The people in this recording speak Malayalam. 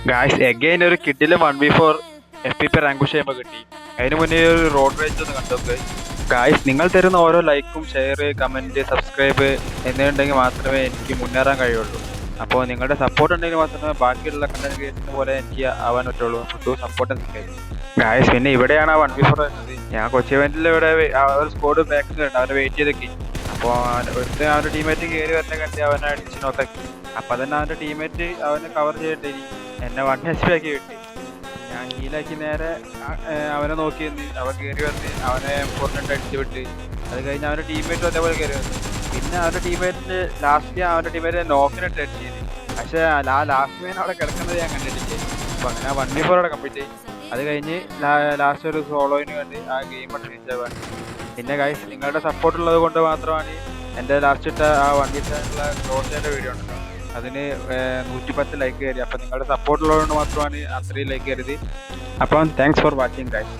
ഗായ്സ് എഗെയിൻ ഒരു കിഡിലും 1v4 FPP റാങ്ക് പുഷ് ചെയ്യുമ്പോൾ കിട്ടി. അതിന് മുന്നേ ഒരു റോഡ് റേഞ്ച് ഒന്ന് കണ്ടോക്ക്. ഗായ്സ് നിങ്ങൾ തരുന്ന ഓരോ ലൈക്കും ഷെയർ കമൻറ്റ് സബ്സ്ക്രൈബ് എന്നിവയുണ്ടെങ്കിൽ മാത്രമേ എനിക്ക് മുന്നേറാൻ കഴിയുള്ളൂ. അപ്പോൾ നിങ്ങളുടെ സപ്പോർട്ട് ഉണ്ടെങ്കിൽ മാത്രമേ ബാക്കിയുള്ള കണ്ടന്റ് ക്രിയേഷനെ പോലെ എനിക്ക് ആവാൻ പറ്റുള്ളൂ. അപ്പോൾ സപ്പോർട്ട് നിൽക്കും ഗായ്സ്. പിന്നെ ഇവിടെയാണ് ആ 1v4 വരുന്നത്. ഞാൻ കൊച്ചി ഇവന്റിൽ ഇവിടെ ഒരു സ്കോഡ് ബാക്കിലുണ്ട്, അവരെ വെയിറ്റ് ചെയ്തൊക്കെ. അപ്പോൾ ഒരുത്ത അവൻ്റെ ടീമേറ്റ് കയറി വരുന്ന കണ്ടി അവനെ അടിച്ച് നോക്കാക്കി. അപ്പം തന്നെ അവൻ്റെ ടീമേറ്റ് അവനെ കവർ ചെയ്തിട്ട് എന്നെ 1 HP ആക്കി കിട്ടി. ഞാൻ ഹീലാക്കി നേരെ അവനെ നോക്കി നിന്ന് അവൻ കയറി വന്ന് അവനെ പൊറിനിട്ട് അടിച്ചു വിട്ട്. അത് കഴിഞ്ഞ് അവൻ്റെ ടീമേറ്റും അതേപോലെ കയറി വന്നു. പിന്നെ അവൻ്റെ ടീമേറ്റിന് ലാസ്റ്റ് അവൻ്റെ ടീമേറ്റ് നോക്കിനിട്ട് അടിച്ചത്. പക്ഷേ ആ ലാസ്റ്റ് മാൻ അവിടെ കിടക്കുന്നത് ഞാൻ കണ്ടിട്ടില്ലേ. അപ്പോൾ അങ്ങനെ 1v4 അവിടെ കംപ്ലീറ്റ് ചെയ്യും. അത് കഴിഞ്ഞ് ലാസ്റ്റ് ഒരു സോളോയിന് വേണ്ടി ആ ഗെയിം ഫിനിഷ് ആവാൻ. പിന്നെ ഗൈസ് നിങ്ങളുടെ സപ്പോർട്ട് ഉള്ളത് കൊണ്ട് മാത്രമാണ് എൻ്റെ ലാസ്റ്റ് ഇട്ട ആ 1v7 ക്രോസിൻ്റെ വീഡിയോ ഉണ്ടല്ലോ, അതിന് 110 ലൈക്ക് കയറി. അപ്പം നിങ്ങളുടെ സപ്പോർട്ട് ഉള്ളതുകൊണ്ട് മാത്രമാണ് അത്രയും ലൈക്ക് കയറിയത്. അപ്പം താങ്ക്സ് ഫോർ വാച്ചിങ് ഗൈസ്.